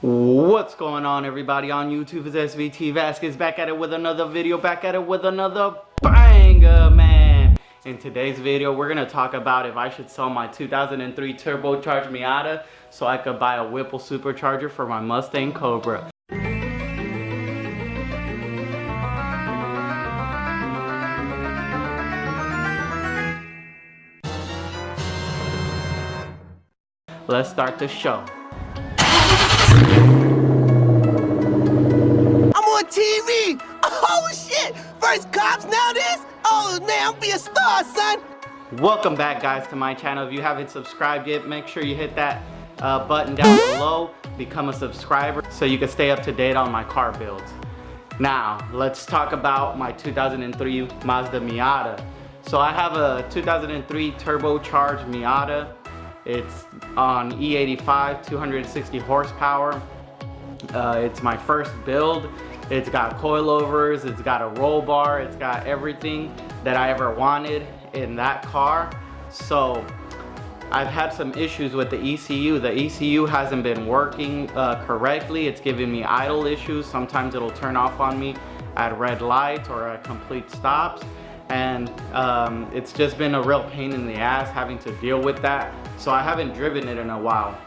What's going on, everybody on YouTube? It's SVT Vasquez back at it with another video, back at it with another banger, man. In today's video, we're gonna talk about if I should sell my 2003 turbocharged Miata so I could buy a Whipple Supercharger for my Mustang Cobra. Let's start the show. I'm on TV! Oh shit! First cops, now this? Oh man, I'm be a star, son! Welcome back, guys, to my channel. If you haven't subscribed yet, make sure you hit that button down below, become a subscriber so you can stay up to date on my car builds. Now, let's talk about my 2003 Mazda Miata. So I have a 2003 turbocharged Miata. It's on E85, 260 horsepower. It's my first build. It's got coilovers, it's got a roll bar, it's got everything that I ever wanted in that car. So I've had some issues with the ECU. The ECU hasn't been working correctly. It's giving me idle issues. Sometimes it'll turn off on me at red lights or at complete stops. And it's just been a real pain in the ass having to deal with that. So I haven't driven it in a while.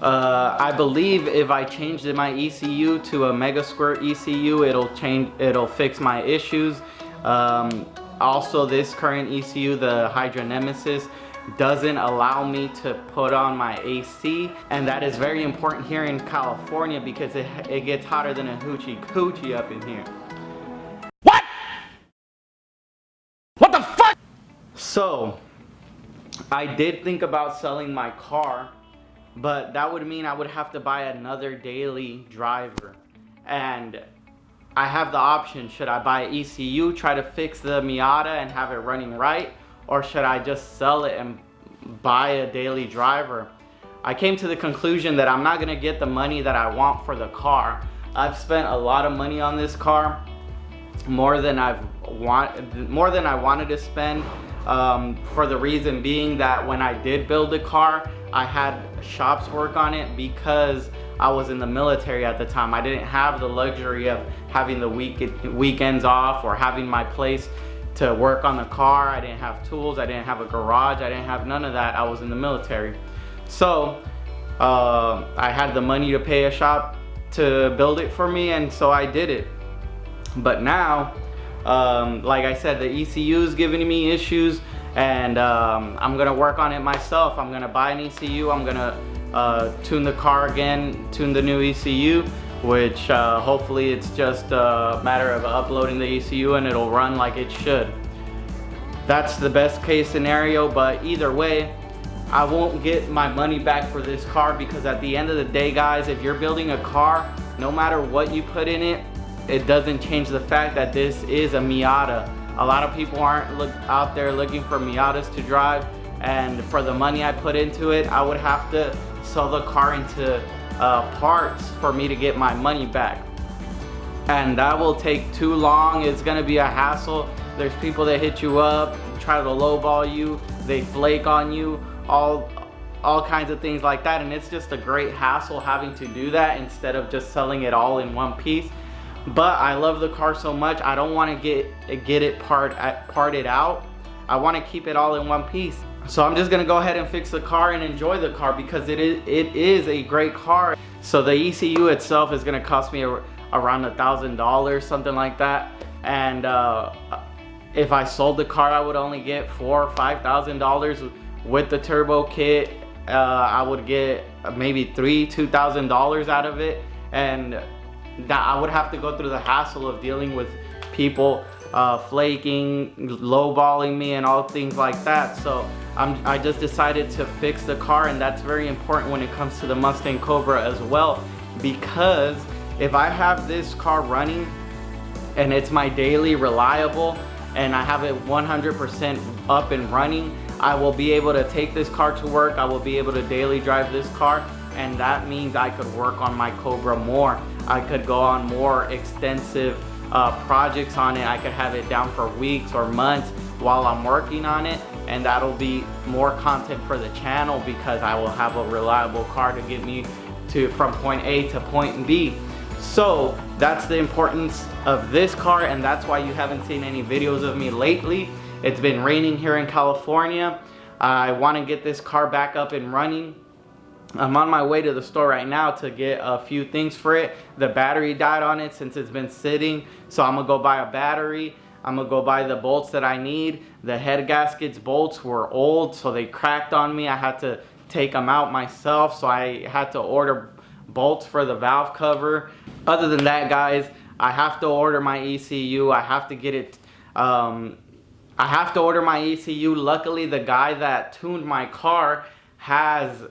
I believe if I changed my ECU to a Mega Squirt ECU, it'll fix my issues. Also, this current ECU, the Hydra Nemesis, doesn't allow me to put on my AC, and that is very important here in California because it gets hotter than a hoochie coochie up in here. What? What the fuck? So, I did think about selling my car, but that would mean I would have to buy another daily driver. And I have the option, should I buy ECU, try to fix the Miata and have it running right, or should I just sell it and buy a daily driver? I came to the conclusion that I'm not gonna get the money that I want for the car. I've spent a lot of money on this car, more than I wanted to spend, for the reason being that when I did build the car, I had shops work on it because I was in the military at the time. I didn't have the luxury of having the weekends off or having my place to work on the car. I didn't have tools, I didn't have a garage, I didn't have none of that. I was in the military. So I had the money to pay a shop to build it for me, and so I did it. But now, like I said, the ECU is giving me issues, and I'm gonna work on it myself. I'm gonna buy an ECU, I'm gonna tune the car again, tune the new ECU, which hopefully it's just a matter of uploading the ECU and it'll run like it should. That's the best case scenario, but either way, I won't get my money back for this car because at the end of the day, guys, if you're building a car, no matter what you put in it, it doesn't change the fact that this is a Miata. A lot of people aren't out there looking for Miatas to drive, and for the money I put into it, I would have to sell the car into parts for me to get my money back. And that will take too long. It's gonna be a hassle. There's people that hit you up, try to lowball you, they flake on you, all kinds of things like that, and it's just a great hassle having to do that instead of just selling it all in one piece. But I love the car so much, I don't want to get it parted out. I want to keep it all in one piece. So I'm just gonna go ahead and fix the car and enjoy the car because it is a great car. So the ECU itself is gonna cost me around $1,000, something like that. And if I sold the car, I would only get $4,000 or $5,000 with the turbo kit. I would get maybe $2,000 out of it, and that I would have to go through the hassle of dealing with people flaking, lowballing me, and all things like that. So I just decided to fix the car, and that's very important when it comes to the Mustang Cobra as well, because if I have this car running and it's my daily reliable and I have it 100% up and running, I will be able to take this car to work. I will be able to daily drive this car, and that means I could work on my Cobra more. I could go on more extensive projects on it. I could have it down for weeks or months while I'm working on it, and that'll be more content for the channel because I will have a reliable car to get me from point A to point B. So that's the importance of this car, and that's why you haven't seen any videos of me lately. It's been raining here in California. I want to get this car back up and running. I'm on my way to the store right now to get a few things for it. The battery died on it since it's been sitting, so I'm gonna go buy a battery. I'm gonna go buy the bolts that I need. The head gaskets bolts were old, so they cracked on me. I had to take them out myself, so I had to order bolts for the valve cover. Other than that, guys, I have to order my ECU. I have to get it, I have to order my ECU. Luckily, the guy that tuned my car has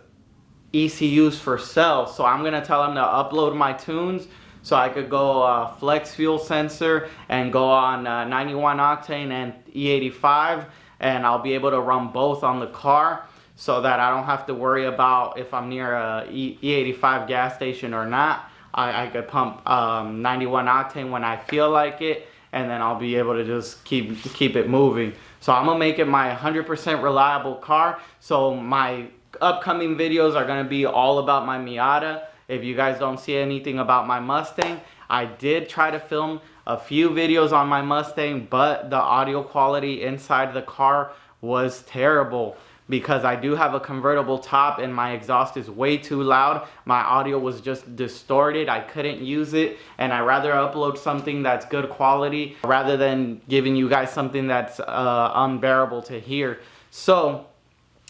ECUs for sale, so I'm gonna tell him to upload my tunes so I could go flex fuel sensor and go on 91 octane and E85, and I'll be able to run both on the car so that I don't have to worry about if I'm near a E85 gas station or not. I could pump 91 octane when I feel like it, and then I'll be able to just keep it moving. So I'm gonna make it my 100% reliable car. So my upcoming videos are gonna be all about my Miata. If you guys don't see anything about my Mustang, I did try to film a few videos on my Mustang, but the audio quality inside the car was terrible because I do have a convertible top and my exhaust is way too loud. My audio was just distorted. I couldn't use it, and I'd rather upload something that's good quality rather than giving you guys something that's unbearable to hear. So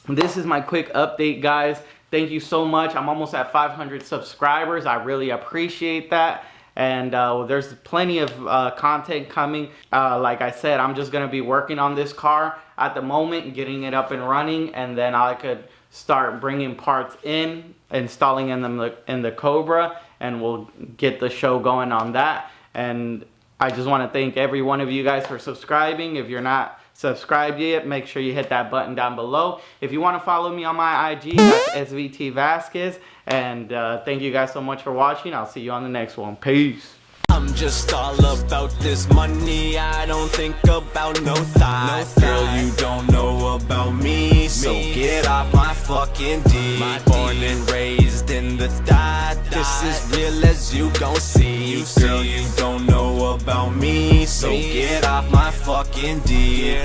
this is my quick update, guys. Thank you so much. I'm almost at 500 subscribers. I really appreciate that. And there's plenty of content coming. Like I said, I'm just gonna be working on this car at the moment, getting it up and running, and then I could start bringing parts in, installing in the Cobra, and we'll get the show going on that. And I just want to thank every one of you guys for subscribing. If you're not subscribed yet, make sure you hit that button down below. If you want to follow me on my IG, that's SVT Vasquez. And thank you guys so much for watching. I'll see you on the next one. Peace. I'm just all about this money. I don't think about no thought. Girl, you don't know about me, so get off my fucking D. Born and raised in the dot. This is real as you gon' see. Girl, you don't know about me, so get off my fucking D.